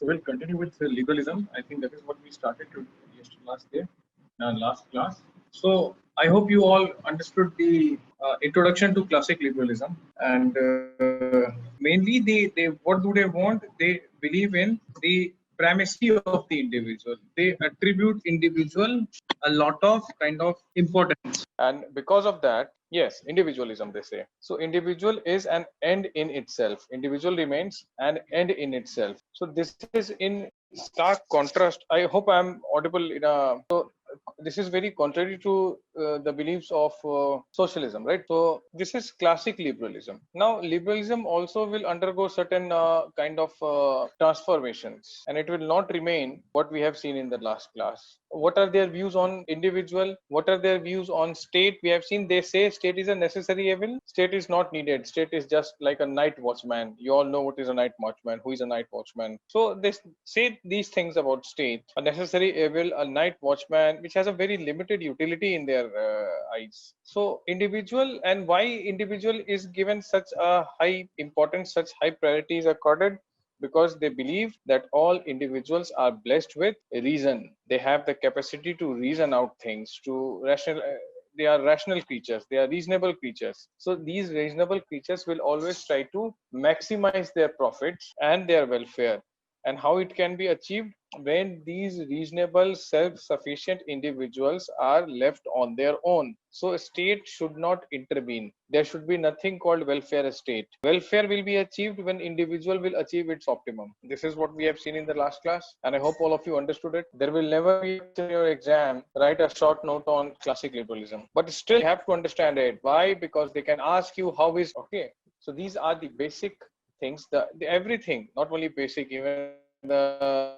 we'll continue with liberalism. I think that is what we started to last day, last class. So I hope you all understood the introduction to classic liberalism, and mainly they what do they want? They believe in the primacy of the individual. They attribute individual a lot of kind of importance, and because of that, yes, individualism they say. So individual is an end in itself. Individual remains an end in itself. So this is in stark contrast. I hope I'm audible in a this is very contrary to the beliefs of socialism, right? So this is classic liberalism. Now liberalism also will undergo certain kind of transformations, and it will not remain what we have seen in the last class. What are their views on individual? What are their views on state? We have seen they say state is a necessary evil. State is not needed. State is just like a night watchman. You all know what is a night watchman. Who is a night watchman? So they say these things about state: a necessary evil, a night watchman, which has a very limited utility in their eyes. So individual, and why individual is given such a high importance, such high priority is accorded, because they believe that all individuals are blessed with reason. They have the capacity to reason out things, to rational. They are rational creatures. They are reasonable creatures. So these reasonable creatures will always try to maximize their profits and their welfare. And how it can be achieved? When these reasonable, self-sufficient individuals are left on their own. So a state should not intervene. There should be nothing called welfare state. Welfare will be achieved when individual will achieve its optimum. This is what we have seen in the last class, and I hope all of you understood it. There will never be in your exam write a short note on classic liberalism, but still you have to understand it. Why? Because they can ask you how is okay. So these are the basic things, the everything, not only basic, even the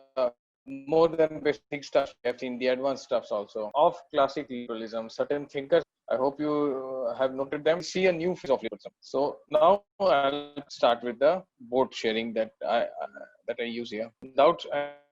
more than basic stuff we have seen, the advanced stuffs also of classic liberalism. Certain thinkers, I hope you have noted them, see a new phase of liberalism. So now I'll start with the board sharing that I use here. Doubts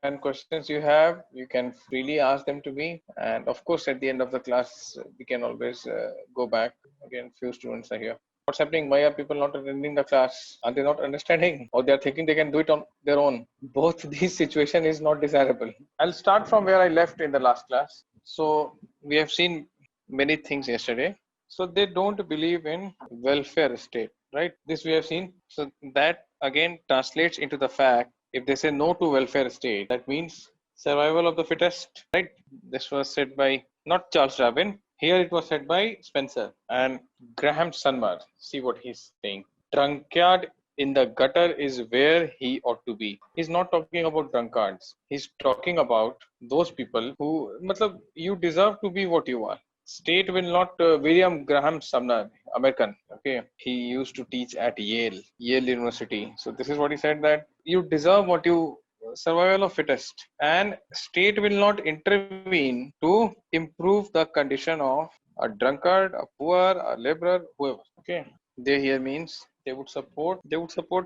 and questions you have, you can freely ask them to me, and of course at the end of the class we can always go back again. Few students are here. What's happening? Why are people not attending the class? Are they not understanding, or they are thinking they can do it on their own? Both these situation is not desirable. I'll start from where I left in the last class. So we have seen many things yesterday. So they don't believe in welfare state, right? This we have seen. So that again translates into the fact, if they say no to welfare state, that means survival of the fittest, right? This was said by not Charles Darwin. Here it was said by Spencer and Graham Sunmar. See what he's saying. Drunkard in the gutter is where he ought to be. He's not talking about drunkards. He's talking about those people who, matlab, you deserve to be what you are. State will not. William Graham Sumner, American. Okay, he used to teach at Yale University. So this is what he said, that you deserve what you. Survival of fittest, and state will not intervene to improve the condition of a drunkard, a poor, a laborer, whoever. Okay, they here means they would support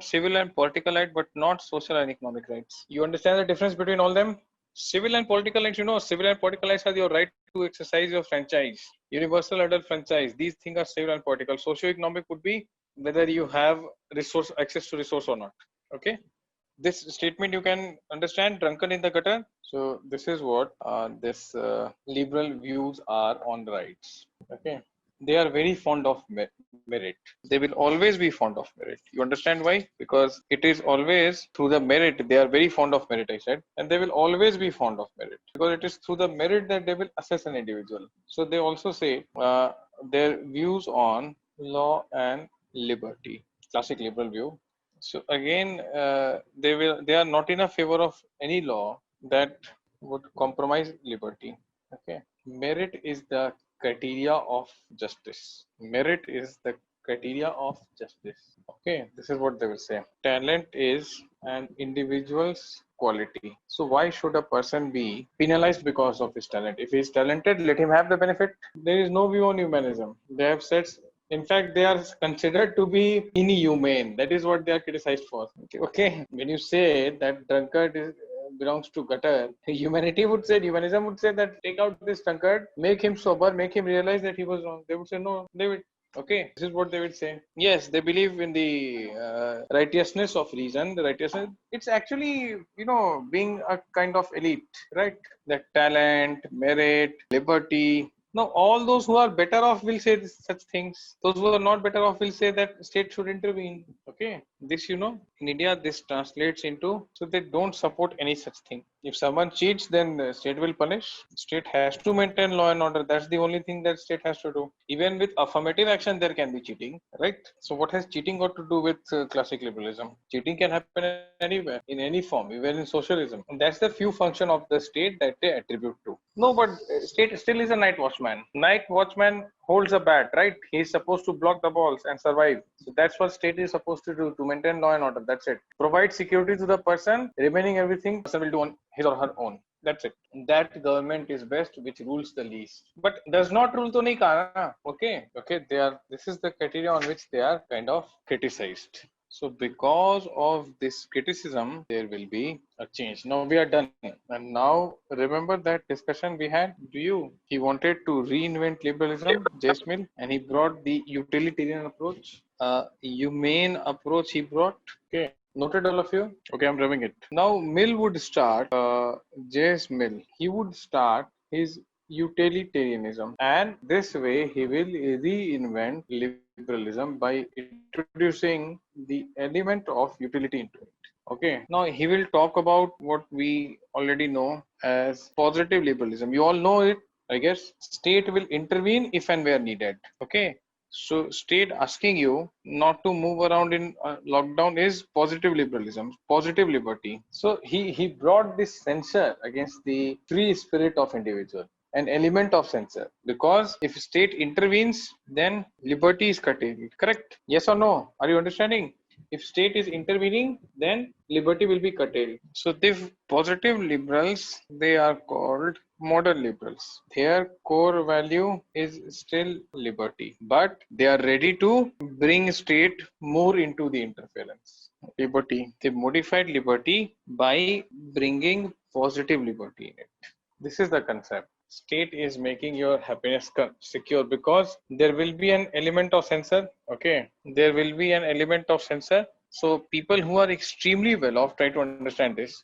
civil and political rights, but not social and economic rights. You understand the difference between all them? Civil and political rights, civil and political rights are your right to exercise your franchise, universal adult franchise. These things are civil and political. Socio-economic would be whether you have access to resource or not. Okay. This statement you can understand, drunken in the gutter. So this is what this liberal views are on rights. Okay, they are very fond of merit. They will always be fond of merit. You understand why? Because it is always through the merit. They are very fond of merit, I said, and they will always be fond of merit, because it is through the merit that they will assess an individual. So they also say their views on law and liberty, classic liberal view. So again, they are not in a favor of any law that would compromise liberty. Okay, merit is the criteria of justice. Merit is the criteria of justice. Okay, this is what they will say. Talent is an individual's quality. So why should a person be penalized because of his talent? If he is talented, let him have the benefit. There is no view on humanism. They have said, in fact, they are considered to be inhumane. That is what they are criticized for. Okay. When you say that drunkard belongs to gutter, humanism would say that take out this drunkard, make him sober, make him realize that he was wrong. They would say no. Okay, this is what they would say. Yes, they believe in the righteousness of reason. The righteousness, it's actually, being a kind of elite, right? That talent, merit, liberty. Now, all those who are better off will say such things. Those who are not better off will say that state should intervene. Okay, this, in India, this translates into, so they don't support any such thing. If someone cheats, then the state will punish. State has to maintain law and order. That's the only thing that state has to do. Even with affirmative action, there can be cheating, right? So what has cheating got to do with classic liberalism? Cheating can happen anywhere, in any form, even in socialism. And that's the few function of the state that they attribute to. No, but state still is a night watchman. Night watchman holds a bat, right? He's supposed to block the balls and survive. So that's what state is supposed to do, to maintain law and order. That's it. Provide security to the person. Remaining everything, person will do on his or her own. That's it. That government is best which rules the least. But does not rule to nahi kaha na. Okay. This is the criteria on which they are kind of criticized. So because of this criticism, there will be a change. Now we are done. And now remember that discussion we had? Do you? He wanted to reinvent liberalism, James Mill, and he brought the utilitarian approach. Humane approach he brought. Okay. Noted all of you? Okay, I'm rubbing it. Now Mill would start, J.S. Mill, he would start his utilitarianism, and this way he will reinvent liberalism by introducing the element of utility into it. Okay, now he will talk about what we already know as positive liberalism. You all know it, I guess. State will intervene if and where needed. Okay, so state asking you not to move around in lockdown is positive liberalism, positive liberty. So he brought this censor against the free spirit of individual, an element of censor, because if state intervenes, then liberty is curtailed. Correct? Yes or no? Are you understanding? If state is intervening, then liberty will be curtailed. So the positive liberals, they are called modern liberals. Their core value is still liberty, but they are ready to bring state more into the interference. Liberty. They modified liberty by bringing positive liberty in it. This is the concept. State is making your happiness secure because there will be an element of censor. Okay, there will be an element of censor. So people who are extremely well off, try to understand this.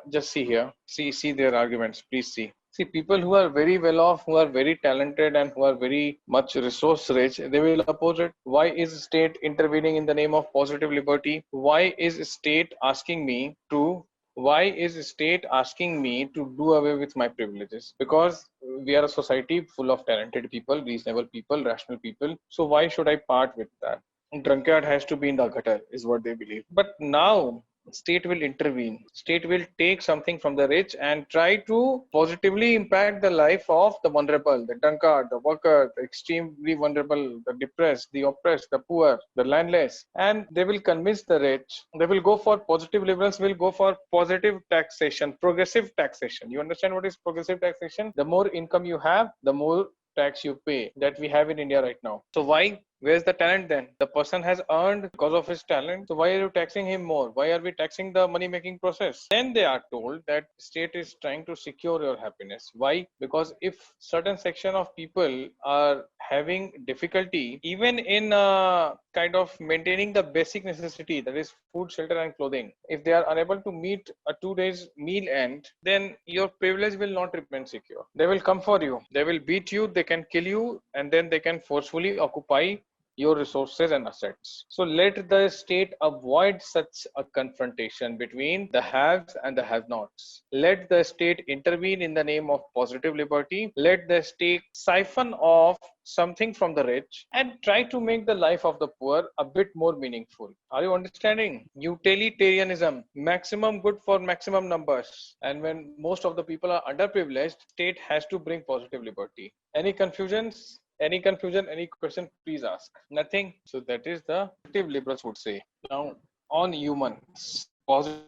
Just see here. See their arguments. Please see. See, people who are very well off, who are very talented, and who are very much resource rich, they will oppose it. Why is state intervening in the name of positive liberty? Why is state asking me to why is state asking me to do away with my privileges? Because we are a society full of talented people, reasonable people, rational people. So why should I part with that? Drunkard has to be in the gutter is what they believe. But now state will intervene. State will take something from the rich and try to positively impact the life of the vulnerable, the drunkard, the worker, the extremely vulnerable, the depressed, the oppressed, the poor, the landless. And they will convince the rich. They will go for positive liberals, will go for positive taxation, progressive taxation. You understand what is progressive taxation? The more income you have, the more tax you pay, that we have in India right now. So why? Where's the talent then? The person has earned because of his talent. So why are you taxing him more? Why are we taxing the money making process? Then they are told that state is trying to secure your happiness. Why? Because if certain section of people are having difficulty even in kind of maintaining the basic necessity, that is food, shelter and clothing, if they are unable to meet a 2 days meal end, then your privilege will not remain secure. They will come for you. They will beat you. They can kill you, and then they can forcefully occupy your resources and assets. So let the state avoid such a confrontation between the haves and the have-nots. Let the state intervene in the name of positive liberty. Let the state siphon off something from the rich and try to make the life of the poor a bit more meaningful. Are you understanding? Utilitarianism, maximum good for maximum numbers. And when most of the people are underprivileged, state has to bring positive liberty. Any confusions? Any confusion, any question, please ask. Nothing. So that is the positive liberals would say. Now on humans, positive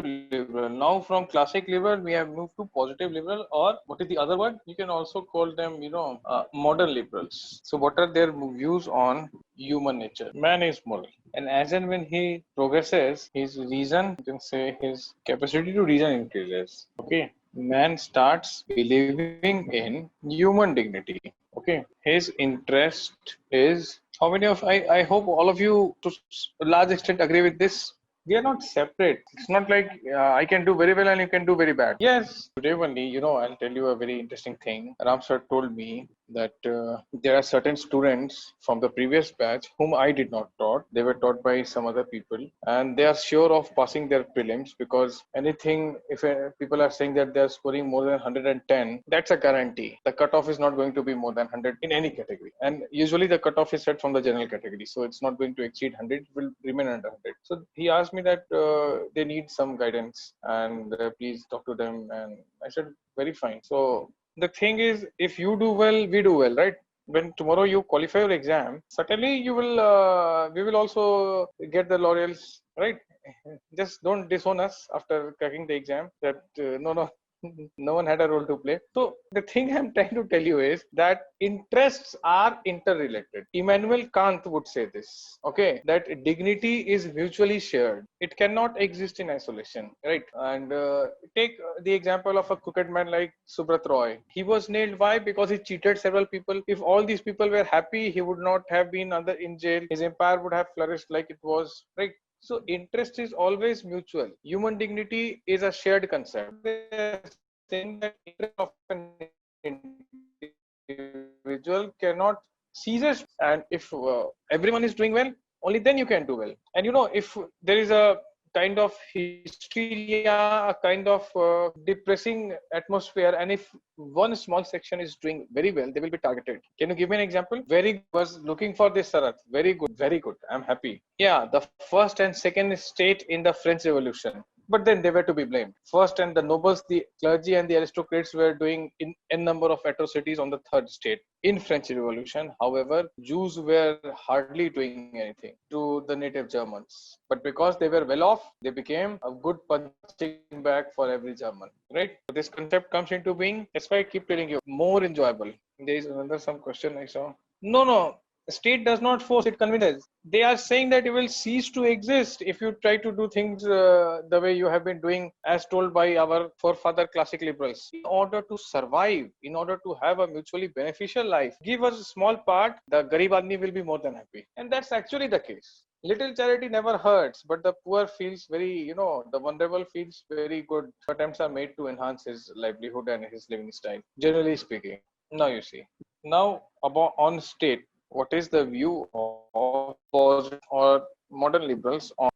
liberal. Now from classic liberal, we have moved to positive liberal, or what is the other word? You can also call them, modern liberals. So what are their views on human nature? Man is moral. And as and when he progresses, his reason, you can say his capacity to reason increases. Okay. Man starts believing in human dignity. Okay, Okay, his interest is, how many of, I hope all of you to a large extent agree with this. We are not separate. It's not like I can do very well and you can do very bad. Yes, today only, I'll tell you a very interesting thing. Ram sir told me that there are certain students from the previous batch whom I did not taught. They were taught by some other people, and they are sure of passing their prelims, because anything, if people are saying that they are scoring more than 110, that's a guarantee. The cutoff is not going to be more than 100 in any category, and usually the cutoff is set from the general category, so it's not going to exceed 100. It will remain under 100. So he asked me that they need some guidance, and please talk to them, and I said very fine. So the thing is, if you do well, we do well, right? When tomorrow you qualify your exam, certainly you will we will also get the laurels, right? Just don't disown us after cracking the exam that no, no one had a role to play. So the thing I'm trying to tell you is that interests are interrelated. Immanuel Kant would say this, okay, that dignity is mutually shared. It cannot exist in isolation, right? And take the example of a crooked man like Subrat Roy. He was nailed. Why? Because he cheated several people. If all these people were happy, he would not have been in jail. His empire would have flourished like it was, right? So interest is always mutual. Human dignity is a shared concept. They're saying that interest of an individual cannot cease, and if everyone is doing well, only then you can do well. And if there is a kind of hysteria, a kind of depressing atmosphere, and if one small section is doing very well, they will be targeted. Can you give me an example? Very was looking for this, Sarath. Very good, very good. I'm happy. Yeah, the first and second state in the French Revolution. But then they were to be blamed. First, and the nobles, the clergy, and the aristocrats were doing in n number of atrocities on the third state in French Revolution. However, Jews were hardly doing anything to the native Germans. But because they were well off, they became a good punching bag for every German. Right? This concept comes into being. That's why I keep telling you, more enjoyable. There is another some question I saw. No. State does not force, it convinces. They are saying that it will cease to exist if you try to do things the way you have been doing, as told by our forefather classic liberals. In order to survive, in order to have a mutually beneficial life, give us a small part, the garib admi will be more than happy. And that's actually the case. Little charity never hurts, but the poor feels very, the vulnerable feels very good. Attempts are made to enhance his livelihood and his living style, generally speaking. Now you see. Now about on state, what is the view of positive or modern liberals on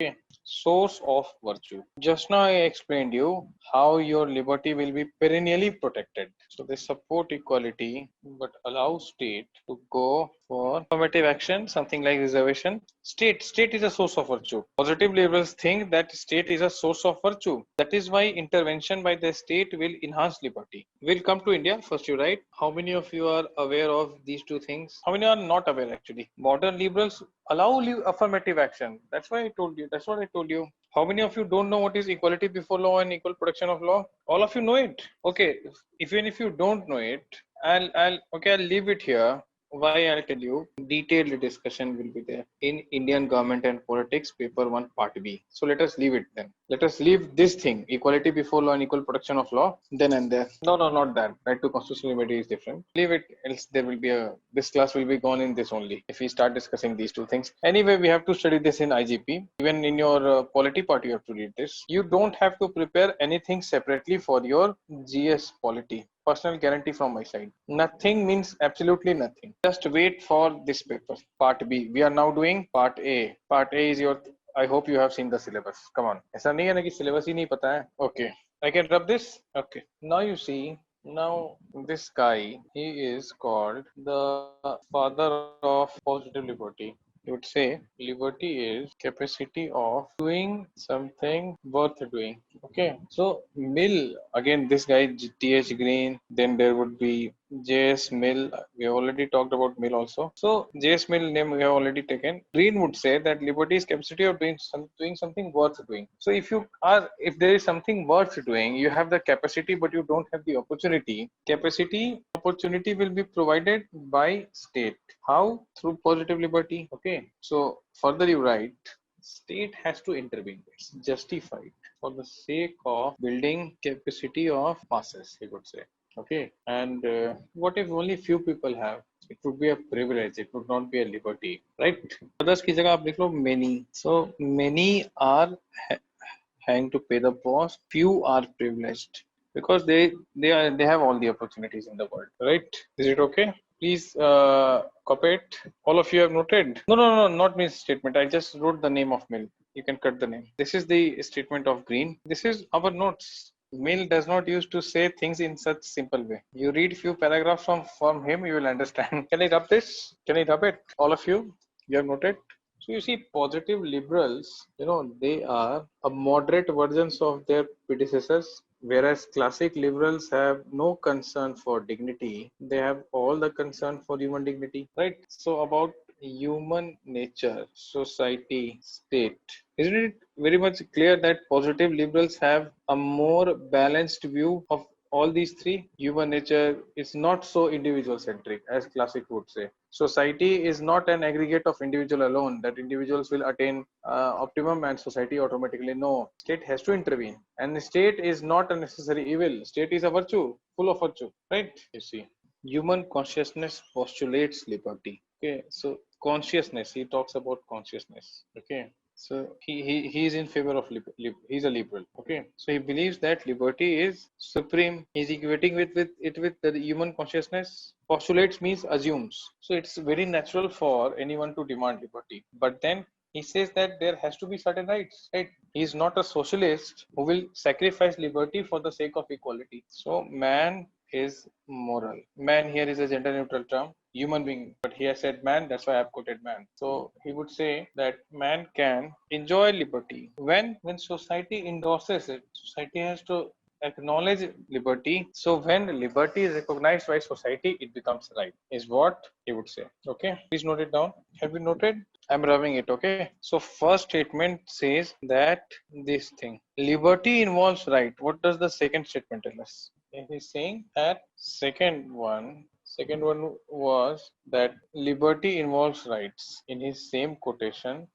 source of virtue? Just now I explained you how your liberty will be perennially protected. So they support equality but allow state to go for affirmative action, something like reservation. State is a source of virtue. Positive liberals think that state is a source of virtue. That is why intervention by the state will enhance liberty. We'll come to India first. You right? How many of you are aware of these two things? How many are not aware actually? Modern liberals allow affirmative action. That's why I told you. That's what I told you. How many of you don't know what is equality before law and equal protection of law? All of you know it. Okay. Even if you don't know it, I'll leave it here. Why? I'll tell you. Detailed discussion will be there in Indian Government and Politics, paper 1, part B. So let us leave it then. Let us leave this thing, equality before law and equal protection of law, then and there. No, not that. Right to constitutional liberty is different. Leave it, else there will be this class will be gone in this only if we start discussing these two things. Anyway, we have to study this in IGP. Even in your polity part, you have to read this. You don't have to prepare anything separately for your GS polity. Personal guarantee from my side. Nothing means absolutely nothing. Just wait for this paper. Part B. We are now doing part A. Part A is your. I hope you have seen the syllabus. Come on. ऐसा नहीं है ना कि syllabus ही नहीं पता है. Okay. I can rub this. Okay. Now you see. Now this guy, he is called the father of positive liberty. You would say liberty is capacity of doing something worth doing. Okay, so Mill, again this guy T.H. Green, then there would be J.S. Mill. We have already talked about Mill also. So J.S. Mill name we have already taken. Green would say that liberty is capacity of doing something worth doing. So if there is something worth doing, you have the capacity but you don't have the opportunity. Opportunity will be provided by state. How? Through positive liberty. Okay. So further you write, state has to intervene. It's justified for the sake of building capacity of masses, he would say. Okay. And what if only few people have? It would be a privilege. It would not be a liberty, right? Others की जगह आप लिख लो many. So many are having to pay the cost. Few are privileged because they have all the opportunities in the world, right? Is it okay? Please copy it. All of you have noted. No, not Mill's statement. I just wrote the name of Mill. You can cut the name. This is the statement of Green. This is our notes. Mill does not use to say things in such simple way. You read few paragraphs from him, you will understand. Can I rub this? Can I rub it? All of you? You have noted? So you see, positive liberals, they are a moderate versions of their predecessors, whereas classic liberals have no concern for dignity. They have all the concern for human dignity, right? So about human nature, society, state. Isn't it very much clear that positive liberals have a more balanced view of all these three? Human nature is not so individual centric as classic would say. Society is not an aggregate of individual alone that individuals will attain optimum and society automatically. No, state has to intervene, and the state is not a necessary evil. State is a virtue, full of virtue, right? You see, human consciousness postulates liberty. Okay, so consciousness, he talks about consciousness. Okay, so he is in favor of he's a liberal. Okay, so he believes that liberty is supreme. He's equating with the human consciousness. Postulates means assumes. So it's very natural for anyone to demand liberty. But then he says that there has to be certain rights, right? He is not a socialist who will sacrifice liberty for the sake of equality. So man is moral. Man here is a gender neutral term, human being, but he has said man, that's why I've quoted man. So he would say that man can enjoy liberty when society endorses it. Society has to acknowledge liberty. So when liberty is recognized by society, it becomes right, is what he would say. Okay, please note it down. Have you noted? I'm rubbing it. Okay, so first statement says that this thing, liberty involves right. What does the second statement tell us? He's saying that second one was that liberty involves rights. In his same quotation,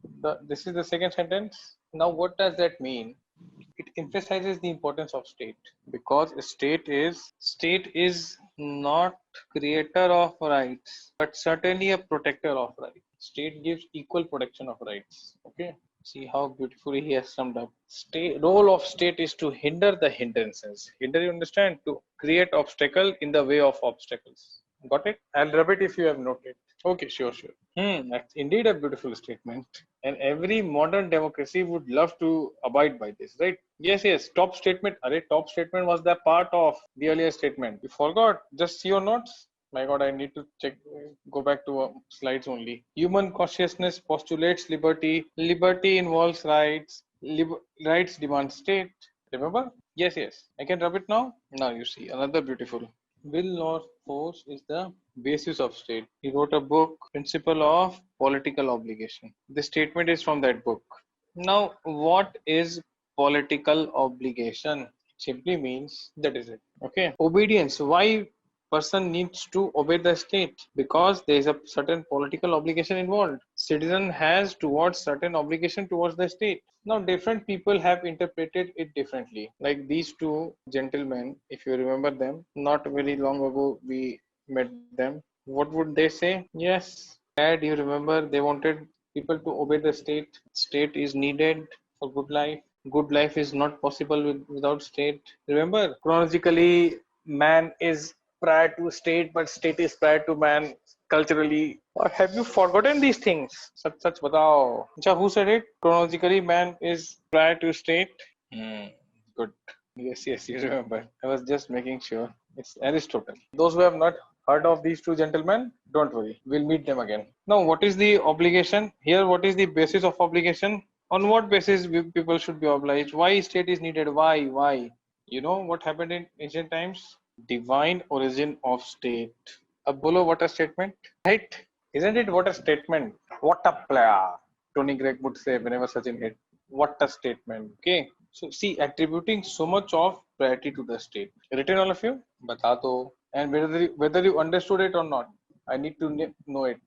this is the second sentence. Now what does that mean? It emphasizes the importance of state, because state is not creator of rights but certainly a protector of rights. State gives equal protection of rights. Okay, see how beautifully he has summed up. State role of state is to hinder the hindrances. Hinder, you understand, to create obstacle in the way of obstacles. Got it? I'll rub it if you have noted. Okay, sure. That's indeed a beautiful statement. And every modern democracy would love to abide by this, right? Yes. Top statement. Top statement was the part of the earlier statement. You forgot. Just see your notes. My God, I need to check. Go back to slides only. Human consciousness postulates liberty. Liberty involves rights. Rights demand state. Remember? Yes. I can rub it now. Now you see another beautiful. Will not force is the basis of state. He wrote a book, Principle of Political Obligation. The statement is from that book. Now, what is political obligation? It simply means that is it. Okay. Obedience. Why person needs to obey the state? Because there is a certain political obligation involved. Citizen has towards certain obligation towards the state. Now different people have interpreted it differently. Like these two gentlemen, if you remember them, not very long ago we met them. What would they say? Yes, Dad, you remember they wanted people to obey the state. State is needed for good life. Good life is not possible without state. Remember, chronologically, man is prior to state, but state is prior to man culturally. Or have you forgotten these things? Such batao. Who said it? Chronologically, man is prior to state. Good. Yes, you remember. I was just making sure. It's Aristotle. Those who have not heard of these two gentlemen, don't worry. We'll meet them again. Now, what is the obligation? Here, what is the basis of obligation? On what basis people should be obliged? Why state is needed? Why? You know what happened in ancient times? Divine origin of state. Bolo, what a statement, right? Isn't it what a statement? What a player, Tony Gregg would say whenever Sachin hit. What a statement. Okay. So see, attributing so much of priority to the state. Written all of you? Bata do. And whether you understood it or not, I need to know it.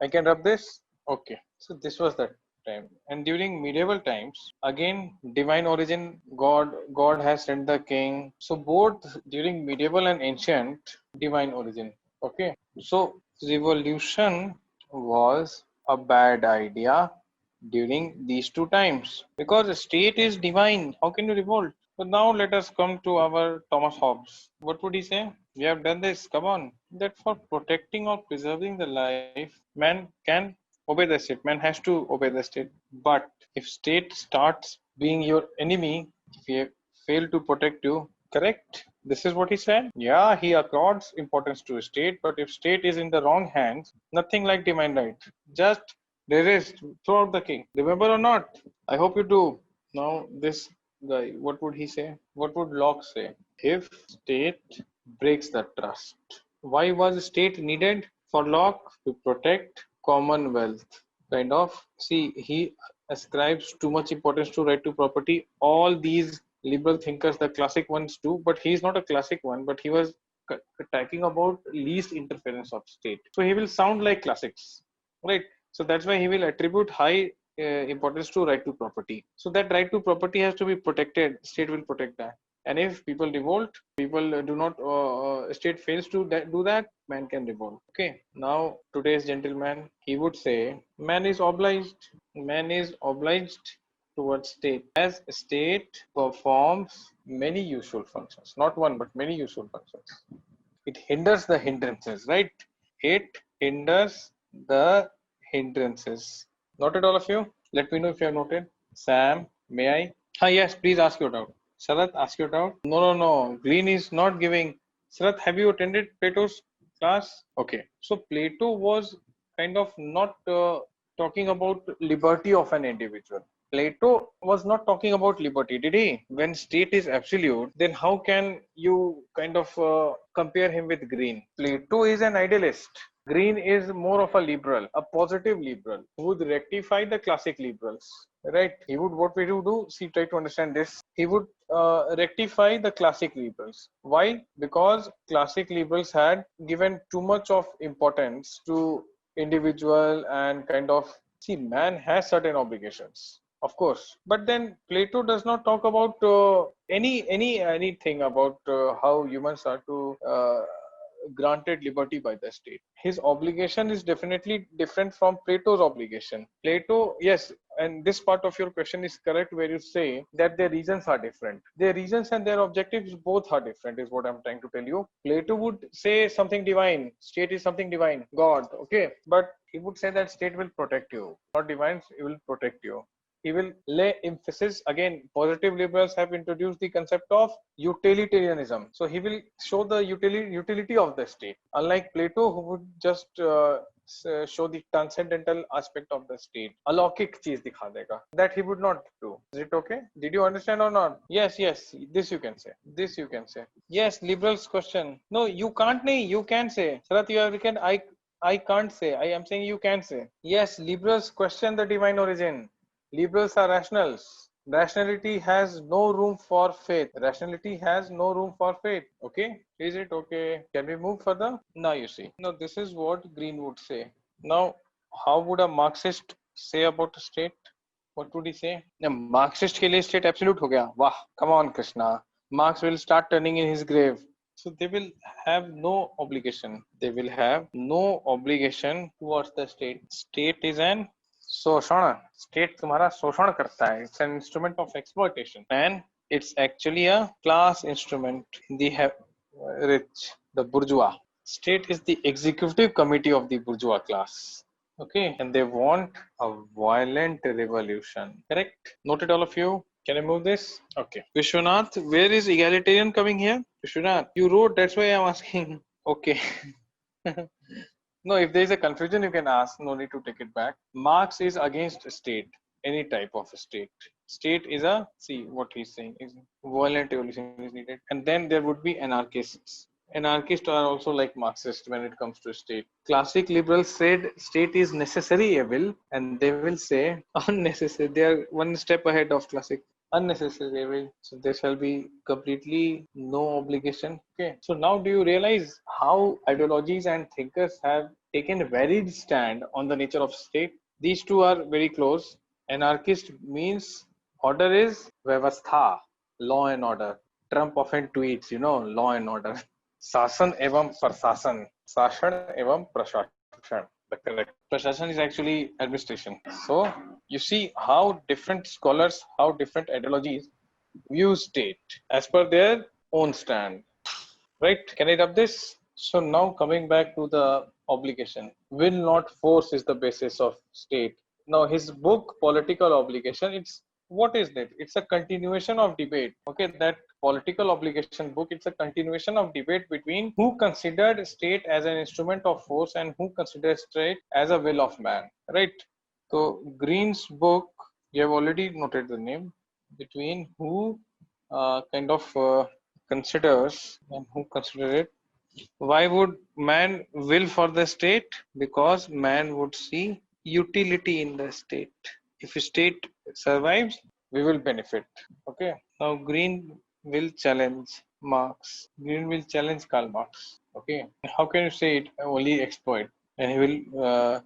I can rub this? Okay. So this was that time. And during medieval times, again, divine origin, God has sent the king. So both during medieval and ancient, divine origin. Okay. So revolution was a bad idea during these two times because the state is divine. How can you revolt? So now let us come to our Thomas Hobbes. What would he say? We have done this. Come on. That for protecting or preserving the life, man can obey the state. Man has to obey the state. But if state starts being your enemy, if he fail to protect you, correct? This is what he said. Yeah, he accords importance to state, but if state is in the wrong hands, nothing like divine right. Just resist, throw out the king. Remember or not? I hope you do. Now this guy, what would he say? What would Locke say? If state breaks the trust. Why was state needed for Locke? To protect commonwealth. Kind of. See, he ascribes too much importance to right to property. All these liberal thinkers, the classic ones do, but he's not a classic one, but he was talking about least interference of state. So he will sound like classics, right? So that's why he will attribute high importance to right to property. So that right to property has to be protected. State will protect that. And if people revolt, people do not, state fails to do that, man can revolt. Okay. Now today's gentleman, he would say, man is obliged. Man is obliged towards state as state performs many useful functions, not one but many useful functions. It hinders the hindrances, right? It hinders the hindrances. Noted, all of you? Let me know if you have noted. Sam, may I? Yes, please ask your doubt. Sarat, ask your doubt. No. Green is not giving. Sarat, have you attended Plato's class? Okay. So Plato was kind of not talking about liberty of an individual. Plato was not talking about liberty, did he? When state is absolute, then how can you kind of compare him with Green? Plato is an idealist. Green is more of a liberal, a positive liberal, who would rectify the classic liberals, right? He would, what we do, see, try to understand this. He would rectify the classic liberals. Why? Because classic liberals had given too much of importance to individual and kind of, see, man has certain obligations, of course, but then Plato does not talk about anything about how humans are to granted liberty by the state. His obligation is definitely different from Plato's obligation. Plato, yes, and this part of your question is correct where you say that their reasons are different. Their reasons and their objectives both are different, is what I'm trying to tell you. Plato would say something divine, state is something divine, God, okay, but he would say that state will protect you, not divine, it will protect you. He will lay emphasis, again, positive liberals have introduced the concept of utilitarianism. So he will show the utility of the state, unlike Plato, who would just show the transcendental aspect of the state. Alaukik cheez dikha dega. That he would not do. Is it okay? Did you understand or not? Yes. This you can say. This you can say. Yes, liberals question. No, you can't. Nahi, you can say. Sarat, you have written, I can't say. I am saying you can say. Yes, liberals question the divine origin. Liberals are rationals. Rationality has no room for faith. Rationality has no room for faith. Okay? Is it okay? Can we move further? Now you see. Now this is what Green would say. Now, how would a Marxist say about the state? What would he say? A Marxist ke liye state absolute ho gaya. Wow, come on, Krishna. Marx will start turning in his grave. So they will have no obligation. They will have no obligation towards the state. State is an शोषण. State तुम्हारा शोषण करता है. It's an instrument of exploitation and it's actually a class instrument in the rich, the bourgeois. State is the executive committee of the bourgeois class. Okay, and they want a violent revolution. Correct? Noted, all of you? Can I move this? Okay. Vishwanath, where is egalitarian coming here? Vishwanath, you wrote, that's why I'm asking. Okay. No, if there is a confusion, you can ask. No need to take it back. Marx is against state, any type of state. State is a, see what he's saying, is violent revolution is needed. And then there would be anarchists. Anarchists are also like Marxists when it comes to state. Classic liberals said state is necessary evil, and they will say unnecessary. They are one step ahead of classic. Unnecessary evil. So there shall be completely no obligation. Okay. So now do you realize how ideologies and thinkers have taken a varied stand on the nature of state? These two are very close. Anarchist means order is vyavastha, law and order. Trump often tweets, law and order. Sasan evam prasasan. शासन एवं प्रशासन. The correct prashashan is actually administration. So you see how different scholars, how different ideologies view state as per their own stand. Right? Can I rub this? So now coming back to the obligation, will not force is the basis of state. Now his book Political Obligation, it's what is that? It's a continuation of debate. Okay, that political obligation book, it's a continuation of debate between who considered state as an instrument of force and who considers state as a will of man. Right? So Green's book, you have already noted the name, between who kind of considers and who consider it. Why would man will for the state? Because man would see utility in the state. If state survives, we will benefit. Okay. Now Green will challenge Marx. Green will challenge Karl Marx. Okay. How can you say it only exploit? And he will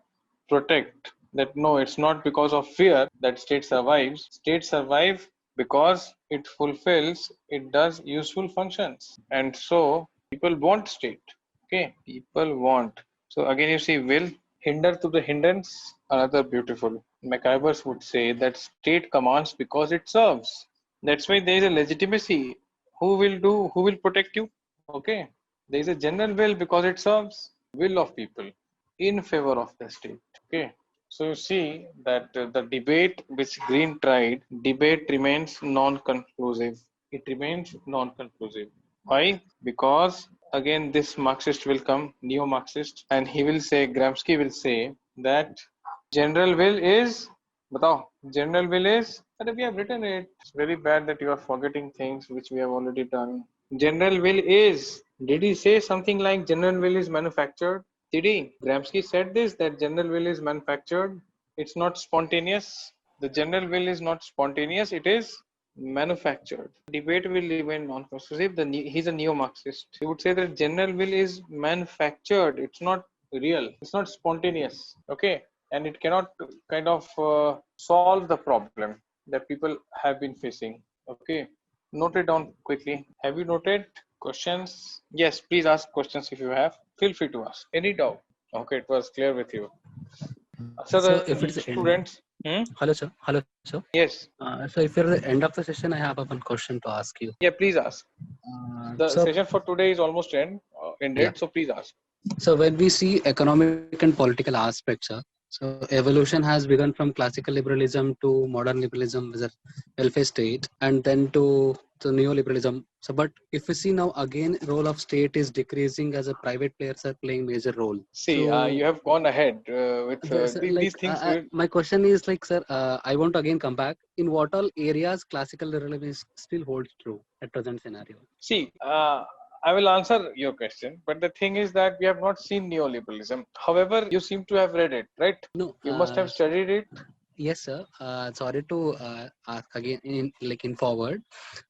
protect that no, it's not because of fear that state survives. State survive because it fulfills, it does useful functions. And so people want state. Okay, people want. So again, you see, will hinder to the hindrance. Another beautiful. MacIvers would say that state commands because it serves. That's why there is a legitimacy. Who will do? Who will protect you? Okay, there is a general will because it serves will of people in favor of the state. Okay, so you see that the debate which Green tried, debate remains non-conclusive. It remains non-conclusive. Why? Because again, this Marxist will come, neo-Marxist, and he will say, Gramsci will say that general will is, batao, general will is, but we have written it. It's very bad that you are forgetting things which we have already done. General will is, did he say something like general will is manufactured? Did he? Gramsci said this, that general will is manufactured. It's not spontaneous. The general will is not spontaneous. It is manufactured. Debate will remain non-conclusive. He's a neo-Marxist. He would say that general will is manufactured. It's not real. It's not spontaneous. Okay, and it cannot kind of solve the problem that people have been facing. Okay, note it down quickly. Have you noted questions? Yes, please ask questions if you have. Feel free to ask. Any doubt? Okay, it was clear with you. So So the if it's end, students. hello sir, hello sir. Yes. So if you're at the end of the session, I have one question to ask you. Yeah, please ask. The So session for today is almost yeah, ended, so please ask. so when we see economic and political aspects, sir, so evolution has begun from classical liberalism to modern liberalism as a welfare state, and then to neoliberalism. So, but if we see now again, role of state is decreasing as a private players are playing major role. See, So you have gone ahead with these like things. my question is like, sir, I want to again come back. In what all areas classical liberalism still holds true at present scenario? See, I will answer your question, but the thing is that we have not seen neoliberalism. However, you seem to have read it, right? No, You must have studied it. yes, sir. Sorry to ask again in forward.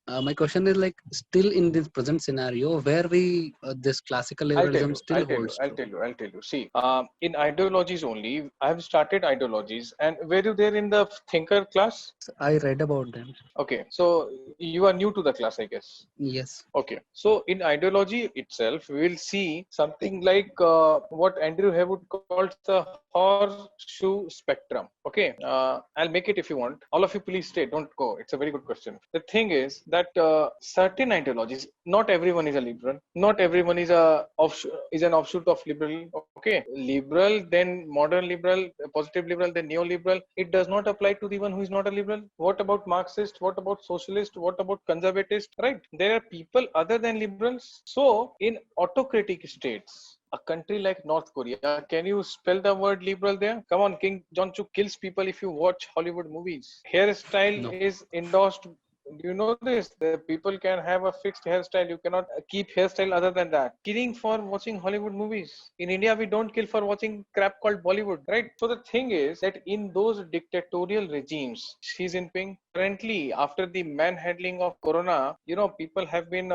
My question is like still in this present scenario where we this classical I'll tell liberalism you. still holds I'll true. tell you. I'll tell you. See, in ideologies only, I have started ideologies. And were you there in the thinker class? I read about them. Okay, so you are new to the class, I guess. Yes. Okay, so in ideology itself, we will see something like what Andrew Haywood calls the horseshoe spectrum. Okay, I'll make it if you want. All of you, please stay. Don't go. It's a very good question. The thing is that certain ideologies, not everyone is a liberal. Not everyone is an offshoot of liberal. Okay, liberal, then modern liberal, positive liberal, then neoliberal. It does not apply to the one who is not a liberal. What about Marxist? What about socialist? What about conservatist? Right? There are people other than liberals. So in autocratic states, a country like North Korea, can you spell the word liberal there? Come on, King Jong-chuk kills people if you watch Hollywood movies. Hairstyle No. is endorsed. Do you know this? The people can have a fixed hairstyle. You cannot keep hairstyle other than that. Killing for watching Hollywood movies. In India, we don't kill for watching crap called Bollywood, right? So the thing is that in those dictatorial regimes, Xi Jinping, currently after the manhandling of Corona, people have been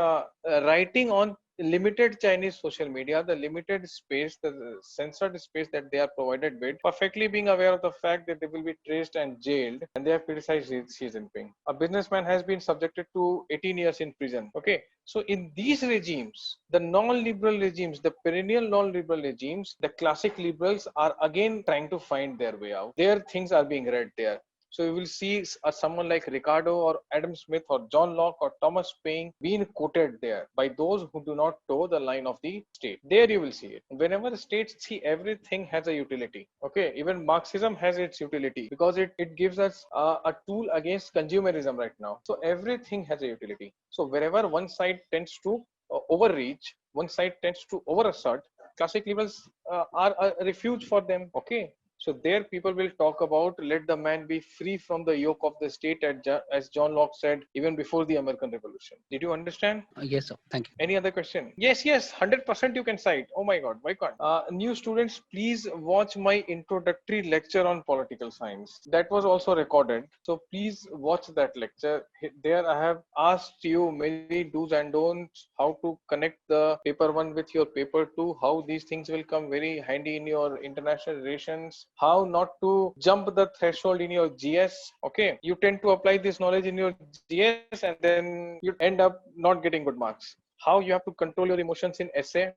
writing on limited Chinese social media, the limited space, the censored space that they are provided with, perfectly being aware of the fact that they will be traced and jailed, and they have criticized Xi Jinping. A businessman has been subjected to 18 years in prison. Okay, so in these regimes, the non-liberal regimes, the perennial non-liberal regimes, the classic liberals are again trying to find their way out. Their things are being read there. So you will see someone like Ricardo or Adam Smith or John Locke or Thomas Paine being quoted there by those who do not toe the line of the state. There you will see it. Whenever the states see, everything has a utility. Okay, even Marxism has its utility because it gives us a tool against consumerism right now. So everything has a utility. So wherever one side tends to overreach, one side tends to overassert, classic liberals are a refuge for them. Okay, so there people will talk about let the man be free from the yoke of the state, as John Locke said even before the American Revolution. Did you understand? Yes, sir. Thank you. Any other question? Yes, 100% you can cite. Oh my God, why can't? New students, please watch my introductory lecture on political science. That was also recorded. So please watch that lecture. There I have asked you many do's and don'ts, how to connect the paper 1 with your paper 2, how these things will come very handy in your international relations, how not to jump the threshold in your GS. Okay, you tend to apply this knowledge in your GS and then you end up not getting good marks. How you have to control your emotions in essay,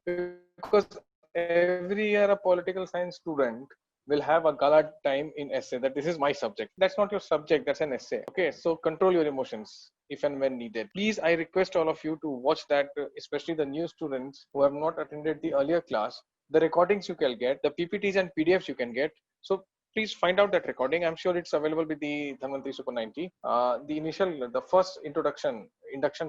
because every year a political science student will have a gala time in essay that this is my subject. That's not your subject, that's an essay. Okay, so control your emotions if and when needed. Please, I request all of you to watch that, especially the new students who have not attended the earlier class. The recordings you can get, the PPTs and PDFs you can get. So please find out that recording. I'm sure it's available with the Dhanvantri Super 90. The first induction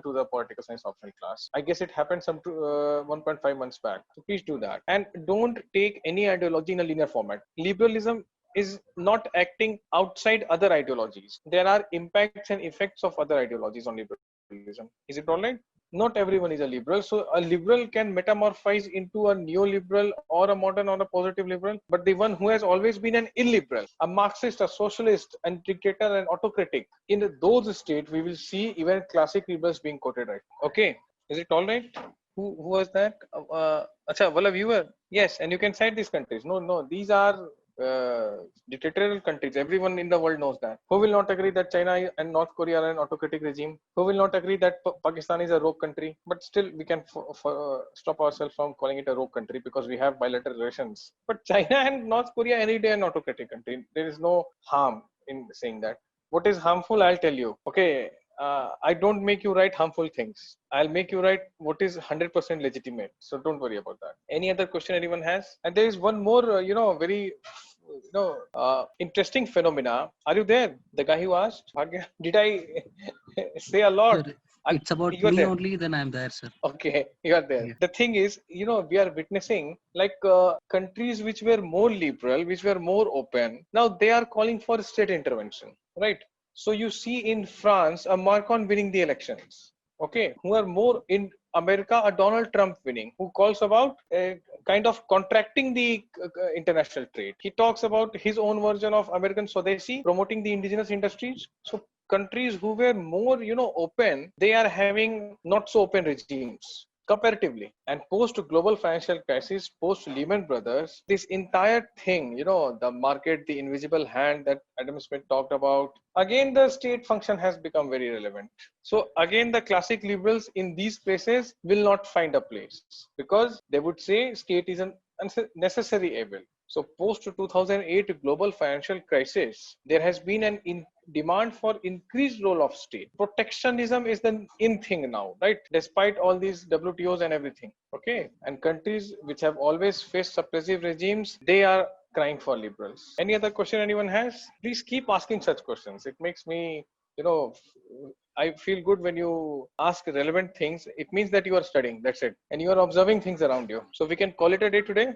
to the political science optional class. I guess it happened some 1.5 months back. So please do that. And don't take any ideology in a linear format. Liberalism is not acting outside other ideologies. There are impacts and effects of other ideologies on liberalism. Is it all right? Not everyone is a liberal. So a liberal can metamorphose into a neoliberal or a modern or a positive liberal. But the one who has always been an illiberal, a Marxist, a socialist, and dictator and autocratic, in those states, we will see even classic liberals being quoted right. Okay. Is it all right? Who was that? Acha, well, a viewer. Yes, and you can cite these countries. No, these are dictatorial countries. Everyone in the world knows that. Who will not agree that China and North Korea are an autocratic regime? Who will not agree that Pakistan is a rogue country? But still, we can stop ourselves from calling it a rogue country because we have bilateral relations. But China and North Korea any day an autocratic country. There is no harm in saying that. What is harmful, I'll tell you. Okay, I don't make you write harmful things. I'll make you write what is 100% legitimate. So don't worry about that. Any other question anyone has? And there is one more, very interesting phenomena. Are you there? The guy who asked, did I say a lot? Sir, it's about You are me there. only, then I'm there, sir. Okay, you are there. Yeah. The thing is, we are witnessing like countries which were more liberal, which were more open. Now they are calling for state intervention, right? So you see in France, a Macron winning the elections. Okay, who are more in America, a Donald Trump winning, who calls about kind of contracting the international trade. He talks about his own version of American Swadeshi, promoting the indigenous industries. So countries who were more, open, they are having not so open regimes comparatively. And post global financial crisis, post Lehman Brothers, this entire thing, the market, the invisible hand that Adam Smith talked about, again the state function has become very relevant. So again the classic liberals in these places will not find a place because they would say state is an necessary evil. So post 2008 global financial crisis, there has been an demand for increased role of state. Protectionism is the in thing now, right? Despite all these WTOs and everything. Okay. And countries which have always faced suppressive regimes, they are crying for liberals. Any other question anyone has? Please keep asking such questions. It makes me, I feel good when you ask relevant things. It means that you are studying. That's it. And you are observing things around you. So we can call it a day today.